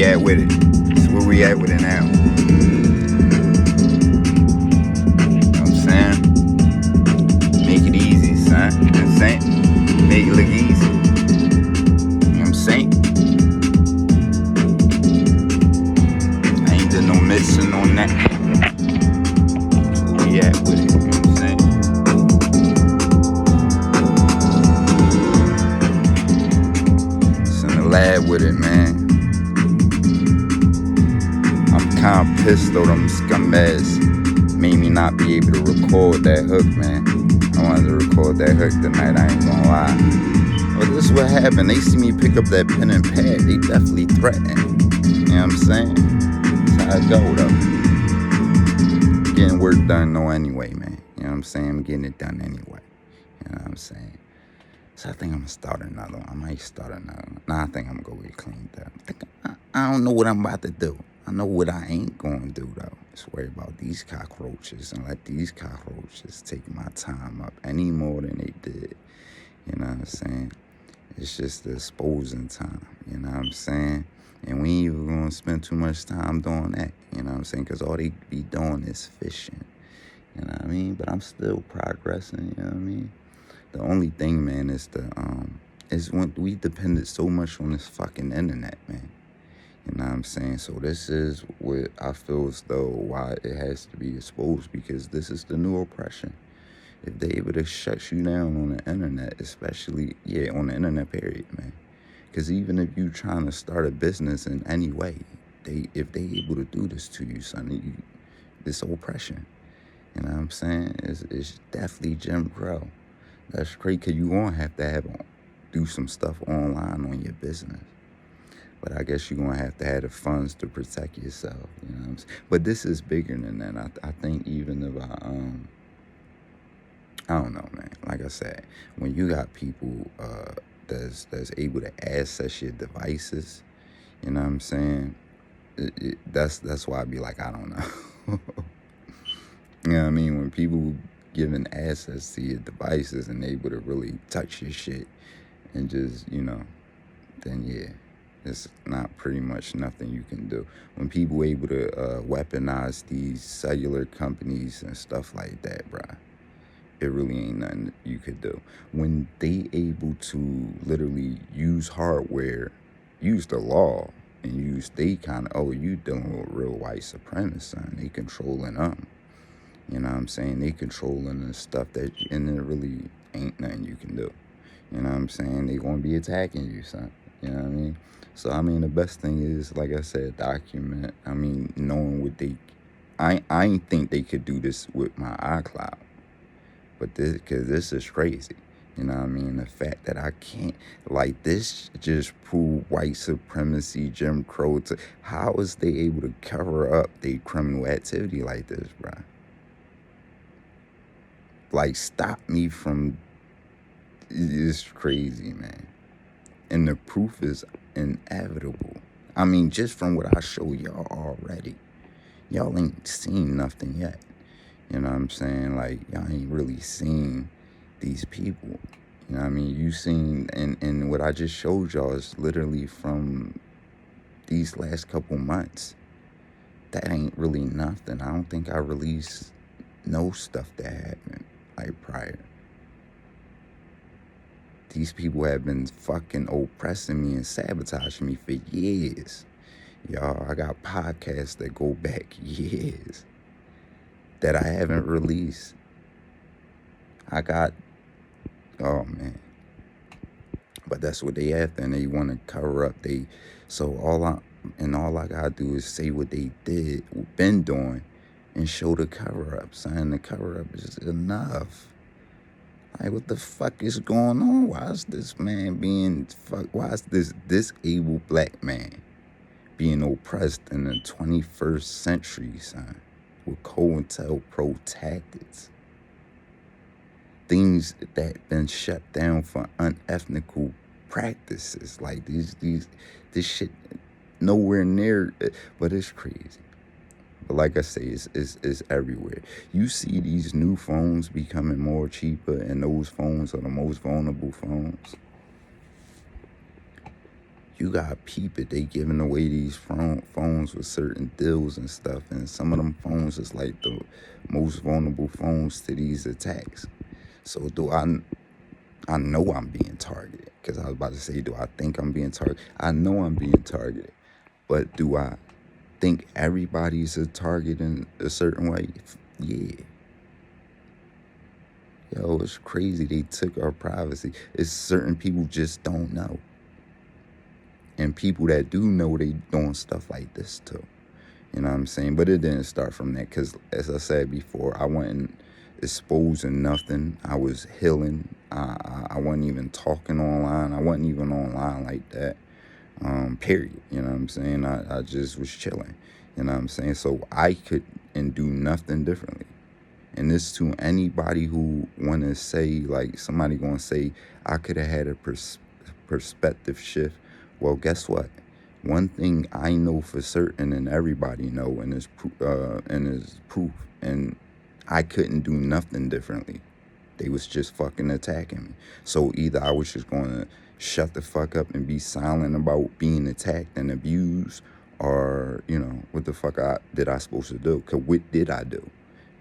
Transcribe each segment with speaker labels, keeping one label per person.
Speaker 1: we at with it? So where we at with it now? You know what I'm saying? Make it easy, son. You know what I'm saying? Make it look easy. You know what I'm saying? I ain't done no missing on that. Where we at with it? You know what I'm saying? It's in the lab with it, man. I'm kinda pissed though, them scumbags made me not be able to record that hook, man. I wanted to record that hook tonight, I ain't gonna lie. But this is what happened. They see me pick up that pen and pad, they definitely threatening. You know what I'm saying? That's how it go though. Getting work done though anyway, man. You know what I'm saying? I'm getting it done anyway. You know what I'm saying? So I think I'm gonna start another one. I might start another one. Nah, I think I'm gonna go get cleaned up. I don't know what I'm about to do. I know what I ain't gonna do though. It's worry about these cockroaches and let these cockroaches take my time up any more than they did. You know what I'm saying? It's just the exposing time. You know what I'm saying? And we ain't even gonna spend too much time doing that. You know what I'm saying? Because all they be doing is fishing. You know what I mean? But I'm still progressing. You know what I mean? The only thing, man, is is when we depended so much on this fucking internet, man. You know what I'm saying? So this is what I feel as though why it has to be exposed, because this is the new oppression. If they able to shut you down on the internet, especially, on the internet period, man. Because even if you trying to start a business in any way, if they able to do this to you, son, this oppression. You know what I'm saying? It's definitely Jim Crow. That's great, because you going to have do some stuff online on your business. But I guess you're going to have the funds to protect yourself. You know what I'm saying? But this is bigger than that. I think even if I don't know, man. Like I said, when you got people that's able to access your devices, you know what I'm saying? That's why I be like, I don't know. You know what I mean? When people giving access to your devices and able to really touch your shit and just, then yeah, it's not pretty much nothing you can do. When people able to weaponize these cellular companies and stuff like that, bruh, it really ain't nothing you could do. When they able to literally use hardware, use the law, and use they kind of, you dealing with real white supremacists, son. They controlling them. You know what I'm saying? They controlling the stuff and there really ain't nothing you can do. You know what I'm saying? They gonna be attacking you, son. You know what I mean? So, I mean, the best thing is, like I said, document. I mean, knowing what I ain't think they could do this with my iCloud. But because this is crazy. You know what I mean? The fact that I can't, like, this just prove white supremacy, Jim Crow. How is they able to cover up their criminal activity like this, bruh? Like, stop me from, it's crazy, man. And the proof is inevitable. I mean, just from what I show y'all already. Y'all ain't seen nothing yet. You know what I'm saying? Like, y'all ain't really seen these people. You know what I mean? You seen, and what I just showed y'all is literally from these last couple months. That ain't really nothing. I don't think I released no stuff that happened, like, prior. These people have been fucking oppressing me and sabotaging me for years. Y'all, I got podcasts that go back years that I haven't released. I got, oh man. But that's what they after, and they want to cover up. So all I gotta do is say what they been doing, and show the cover up, son. The cover up is enough. Like, what the fuck is going on? Why is this man why is this disabled black man being oppressed in the 21st century, son? With COINTELPRO tactics. Things that been shut down for unethical practices. Like, this shit nowhere near, but it's crazy. But like I say, it's everywhere. You see these new phones becoming more cheaper, and those phones are the most vulnerable phones. you gotta peep it. They giving away these phones with certain deals and stuff, and some of them phones is like the most vulnerable phones to these attacks. So I know I'm being targeted, because I was about to say, do I think I'm being targeted? I know I'm being targeted, but do I think everybody's a target in a certain way? Yeah. Yo, it's crazy. They took our privacy. It's certain people just don't know. And people that do know, they doing stuff like this too. You know what I'm saying? But it didn't start from that, because as I said before, I wasn't exposing nothing. I was healing. I wasn't even talking online. I wasn't even online like that. Period. You know what I'm saying? I just was chilling. You know what I'm saying? So I couldn't do nothing differently. And this to anybody who want to say, like, somebody going to say, I could have had a perspective shift. Well, guess what? One thing I know for certain, and everybody know, and is proof, and I couldn't do nothing differently. They was just fucking attacking me. So either I was just going to shut the fuck up and be silent about being attacked and abused, or, you know, what the fuck did I supposed to do? Because what did I do?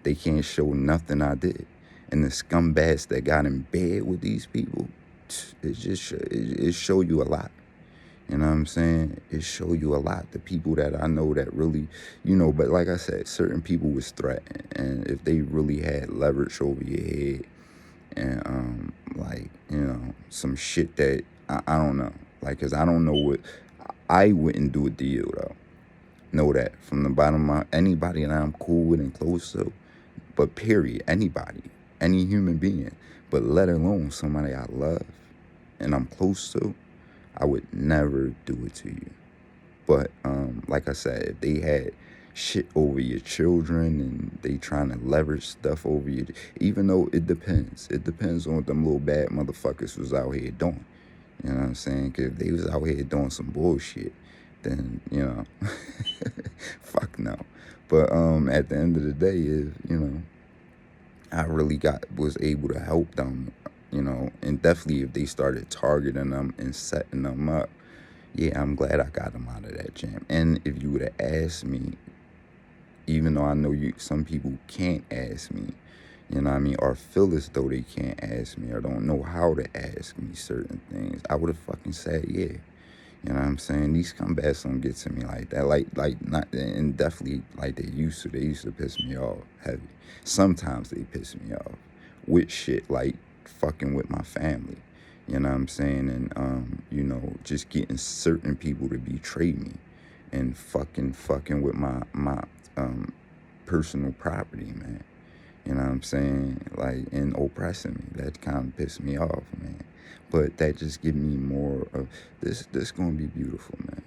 Speaker 1: They can't show nothing I did. And the scumbags that got in bed with these people, it just it show you a lot. You know what I'm saying? It show you a lot. The people that I know that really, you know, but like I said, certain people was threatened. And if they really had leverage over your head and, like, you know, some shit that, I don't know. Like, because I don't know what, I wouldn't do a deal, though. Know that from the bottom of my, anybody that I'm cool with and close to, but period, anybody, any human being, but let alone somebody I love and I'm close to, I would never do it to you. But like I said, if they had shit over your children and they trying to leverage stuff over you, even though it depends on what them little bad motherfuckers was out here doing. You know what I'm saying? Cause if they was out here doing some bullshit, then, you know, fuck no. But at the end of the day, is, you know, I really was able to help them, you know, and definitely if they started targeting them and setting them up, yeah, I'm glad I got them out of that jam. And if you would have asked me, even though I know some people can't ask me, you know what I mean, or feel as though they can't ask me or don't know how to ask me certain things, I would have fucking said, yeah. You know what I'm saying? These scumbags don't get to me like that. Like not, and definitely like they used to. They used to piss me off heavy. Sometimes they piss me off with shit like fucking with my family. You know what I'm saying? And you know, just getting certain people to betray me and fucking with my personal property, man. You know what I'm saying? Like, and oppressing me. That kind of pissed me off, man. But that just give me more of this. This gonna be beautiful, man.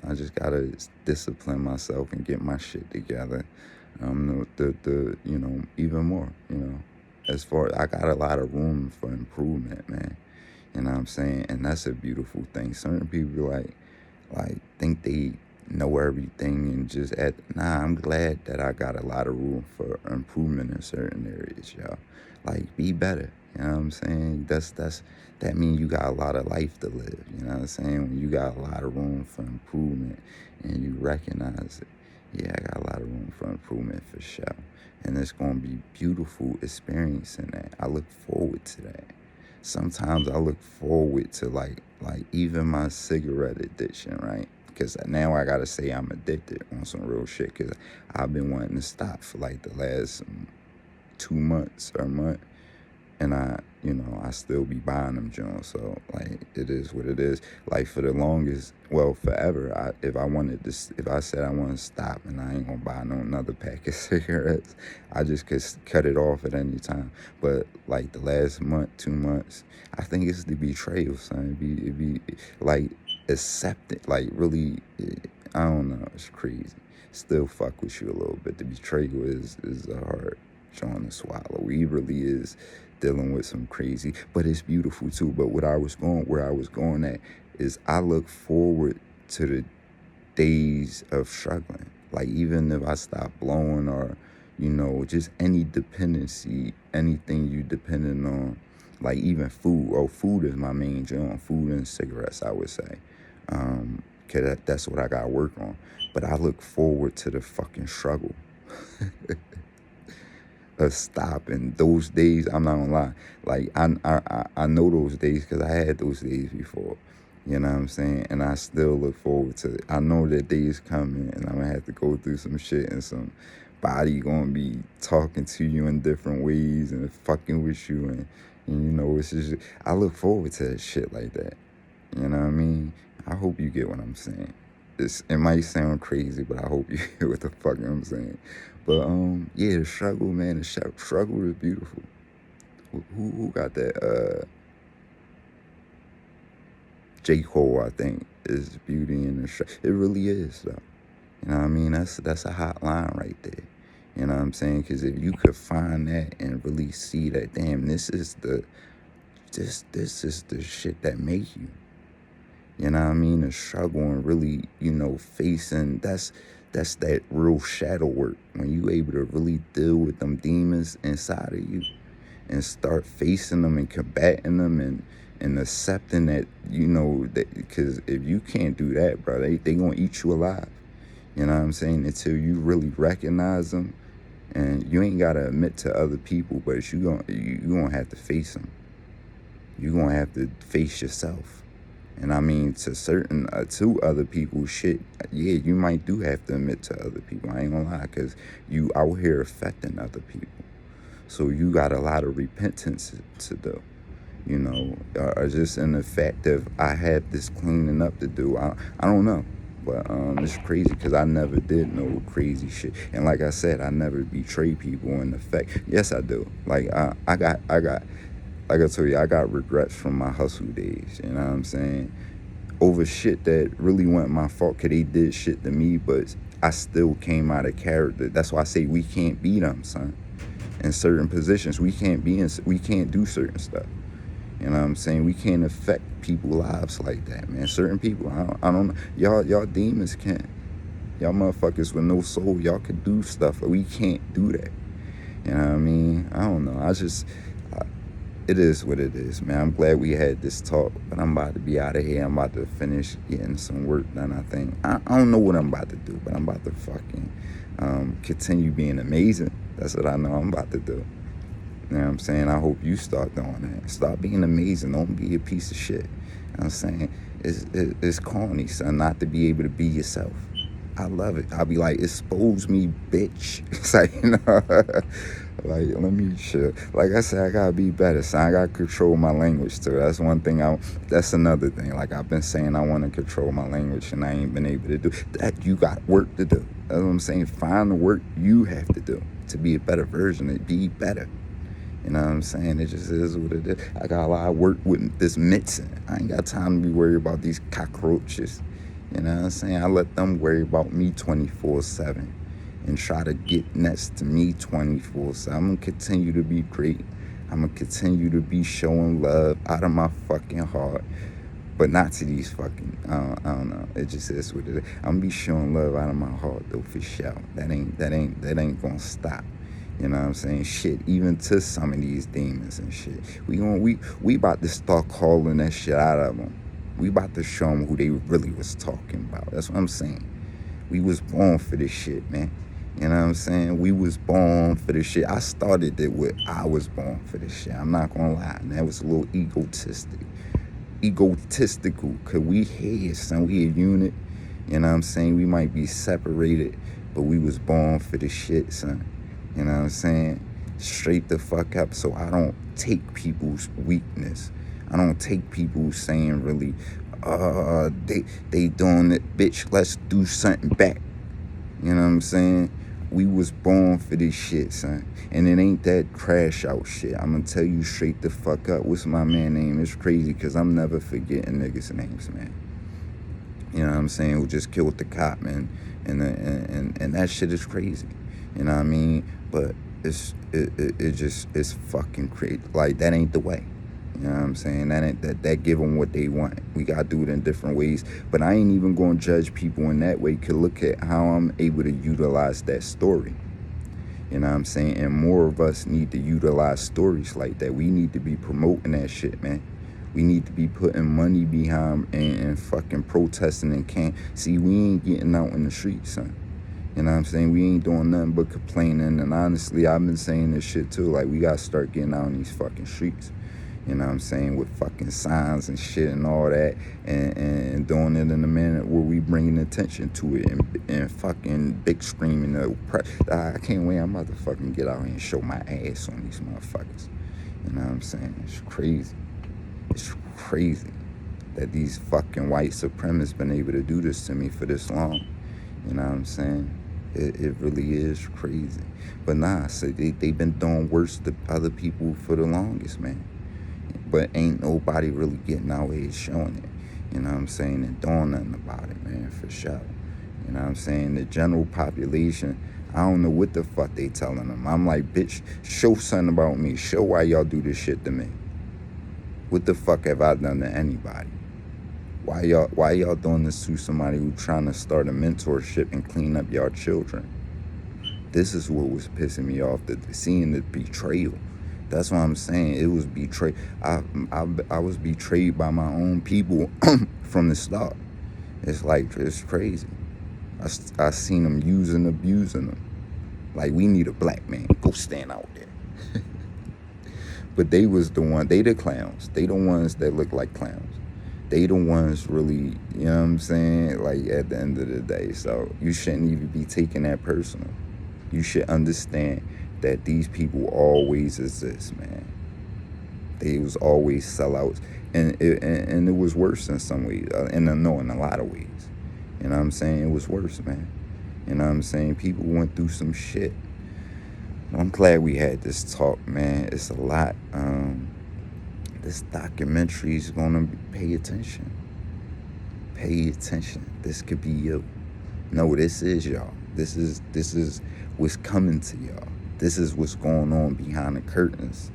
Speaker 1: I just gotta discipline myself and get my shit together. The you know, even more, you know, as far, I got a lot of room for improvement, man. You know what I'm saying? And that's a beautiful thing. Certain people like think they know everything and just nah, I'm glad that I got a lot of room for improvement in certain areas, y'all. Like, be better. You know what I'm saying? That means you got a lot of life to live. You know what I'm saying? When you got a lot of room for improvement and you recognize it. Yeah, I got a lot of room for improvement for sure. And it's gonna be beautiful experiencing that. I look forward to that. Sometimes I look forward to like even my cigarette addiction, right? Because now I gotta say I'm addicted on some real shit, because I've been wanting to stop for like the last 2 months or a month, and I still be buying them joints. So like, it is what it is. Like, for the longest, well, forever, if I said I want to stop and I ain't gonna buy no another pack of cigarettes, I just could cut it off at any time. But like the last month, 2 months, I think it's the betrayal, son. It be like accepted, like really, I don't know, it's crazy. Still fuck with you a little bit. The betrayal is a hard joint to swallow. He really is dealing with some crazy, but it's beautiful too. But where I was going at is, I look forward to the days of struggling. Like, even if I stop blowing, or, you know, just any dependency, anything you depending on, like even food. Food is my main joint. Food and cigarettes, I would say. Cause that's what I got to work on. But I look forward to the fucking struggle of stopping those days. I'm not gonna lie. Like I know those days because I had those days before. You know what I'm saying? And I still look forward to it. I know that day is coming and I'm gonna have to go through some shit and some body gonna be talking to you in different ways and fucking with you and you know, it's just I look forward to that shit like that. You know what I mean? I hope you get what I'm saying. It might sound crazy, but I hope you hear what the fuck I'm saying. But yeah, the struggle, man, the struggle is beautiful. Who got that? J. Cole, I think, is beauty in the struggle. It really is, though. You know what I mean? That's a hot line right there. You know what I'm saying? Because if you could find that and really see that, damn, this is the shit that make you. You know what I mean? The struggle and really, you know, facing, that's that real shadow work. When you able to really deal with them demons inside of you and start facing them and combating them and accepting that, you know, that because if you can't do that, bro, they gonna eat you alive. You know what I'm saying? Until you really recognize them, and you ain't gotta admit to other people, but you gonna have to face them. You gonna have to face yourself. And I mean, to other people, shit, yeah, you might do have to admit to other people. I ain't gonna lie, because you out here affecting other people. So you got a lot of repentance to do, you know, or just in the fact that I had this cleaning up to do. I don't know. But it's crazy because I never did no crazy shit. And like I said, I never betray people in the fact. Yes, I do. Like, I got, like I told you, I got regrets from my hustle days. You know what I'm saying? Over shit that really wasn't my fault because they did shit to me, but I still came out of character. That's why I say we can't be them, son. In certain positions, we can't do certain stuff. You know what I'm saying? We can't affect people's lives like that, man. Certain people, I don't know. Y'all demons can. Y'all motherfuckers with no soul, y'all can do stuff, but we can't do that. You know what I mean? I don't know. It is what it is, man. I'm glad we had this talk, but I'm about to be out of here. I'm about to finish getting some work done, I think. I don't know what I'm about to do, but I'm about to fucking continue being amazing. That's what I know I'm about to do. You know what I'm saying? I hope you start doing that. Start being amazing. Don't be a piece of shit. You know what I'm saying? It's corny, son, not to be able to be yourself. I love it. I'll be like, expose me, bitch. It's like, you know, like, let me chill. Like I said, I gotta be better, son. I gotta control my language, too. That's one thing. That's another thing. Like, I've been saying I want to control my language, and I ain't been able to do that. You got work to do. That's what I'm saying. Find the work you have to do to be a better version, to be better. You know what I'm saying? It just is what it is. I got a lot of work with this medicine. I ain't got time to be worried about these cockroaches. You know what I'm saying? I let them worry about me 24/7 and try to get next to me 24/7. I'm going to continue to be great. I'm going to continue to be showing love out of my fucking heart. But not to these fucking, I don't know. It just is what it is. I'm going to be showing love out of my heart, though, for sure. That ain't going to stop. You know what I'm saying? Shit, even to some of these demons and shit. We about to start calling that shit out of them. We about to show them who they really was talking about. That's what I'm saying. We was born for this shit, man. You know what I'm saying? We was born for this shit. I started it with I was born for this shit. I'm not gonna lie. And that was a little egotistical. Cause we here, son. We a unit. You know what I'm saying? We might be separated, but we was born for this shit, son. You know what I'm saying? Straight the fuck up. So I don't take people's weakness. I don't take people saying really, they doing it, bitch, let's do something back. You know what I'm saying? We was born for this shit, son. And it ain't that crash out shit. I'm gonna tell you straight the fuck up. What's my man name? It's crazy because I'm never forgetting niggas' names, man. You know what I'm saying? Who just killed the cop, man. And that shit is crazy. You know what I mean? But it's fucking crazy. Like, that ain't the way. You know what I'm saying? That give them what they want. We gotta do it in different ways. But I ain't even gonna judge people in that way. Cause look at how I'm able to utilize that story. You know what I'm saying? And more of us need to utilize stories like that. We need to be promoting that shit, man. We need to be putting money behind and fucking protesting and can't. See, we ain't getting out in the streets, son. You know what I'm saying? We ain't doing nothing but complaining. And honestly, I've been saying this shit too. Like, we gotta start getting out in these fucking streets. You know what I'm saying? With fucking signs and shit and all that. And doing it in a manner where we bringing attention to it. And fucking big screaming. I can't wait. I'm about to fucking get out here and show my ass on these motherfuckers. You know what I'm saying? It's crazy. It's crazy that these fucking white supremacists been able to do this to me for this long. You know what I'm saying? It really is crazy. But nah, so they've been doing worse to other people for the longest, man. But ain't nobody really getting out here showing it. You know what I'm saying? And doing nothing about it, man, for sure. You know what I'm saying? The general population, I don't know what the fuck they telling them. I'm like, bitch, show something about me. Show why y'all do this shit to me. What the fuck have I done to anybody? Why y'all doing this to somebody who trying to start a mentorship and clean up y'all children? This is what was pissing me off, seeing the betrayal. That's what I'm saying. It was betrayed. I was betrayed by my own people from the start. It's like, it's crazy. I seen them using, abusing them. Like, we need a black man. Go stand out there. But they was the one. They the clowns. They the ones that look like clowns. They the ones really, you know what I'm saying? Like, at the end of the day. So you shouldn't even be taking that personal. You should understand that these people always exist, man. They was always sellouts. And it was worse in some ways. In a lot of ways. You know what I'm saying? It was worse, man. You know what I'm saying? People went through some shit. I'm glad we had this talk, man. It's a lot. This documentary is gonna pay attention. Pay attention. This could be you. No, this is y'all. This is what's coming to y'all. This is what's going on behind the curtains.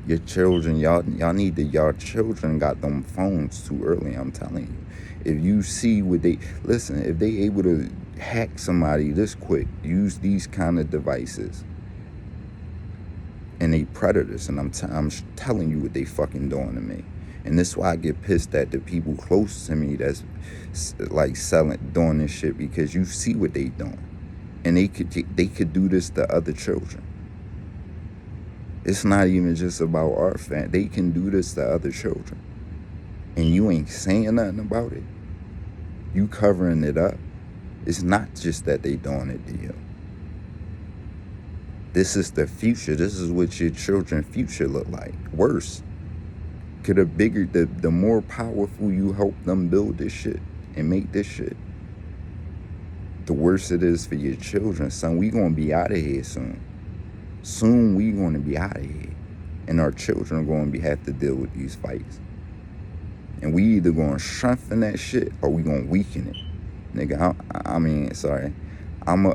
Speaker 1: Your children, y'all need to. Y'all children got them phones too early. I'm telling you. If you see what listen, if they able to hack somebody this quick, use these kind of devices. And they predators, and I'm telling you what they fucking doing to me. And this is why I get pissed at the people close to me that's like doing this shit, because you see what they doing. And they could do this to other children. It's not even just about our family. They can do this to other children. And you ain't saying nothing about it. You covering it up. It's not just that they doing it to you. This is the future. This is what your children's future look like. Worse. The more powerful you help them build this shit and make this shit, the worse it is for your children. Son, we gonna be out of here soon. Soon we gonna be out of here. And our children are gonna have to deal with these fights. And we either gonna strengthen that shit or we gonna weaken it. Nigga,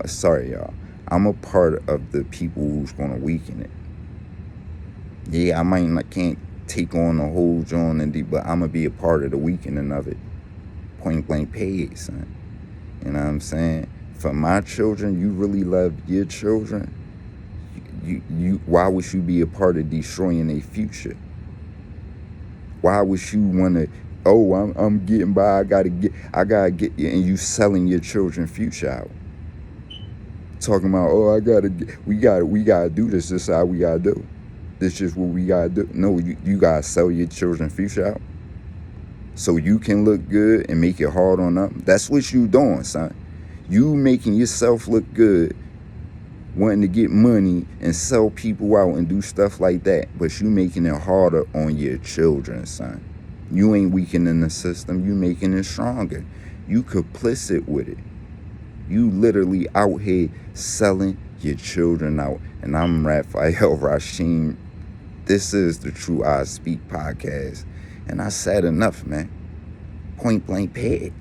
Speaker 1: sorry, y'all. I'm a part of the people who's gonna weaken it. Yeah, can't take on the whole joint, but I'm gonna be a part of the weakening of it. Point blank period, son. You know what I'm saying? For my children, you really love your children. Why would you be a part of destroying their future? Why would you wanna? Oh, I'm getting by. I gotta get, and you selling your children's future out. Talking about, oh, we gotta do this. This is how we gotta do. This is what we gotta do. No, you gotta sell your children's future out so you can look good and make it hard on them. That's what you doing, son. You making yourself look good, wanting to get money and sell people out and do stuff like that, but you making it harder on your children, son. You ain't weakening the system. You making it stronger. You complicit with it. You literally out here selling your children out. And I'm Raphael Rashim. This is the True I Speak podcast. And I said enough, man. Point blank period.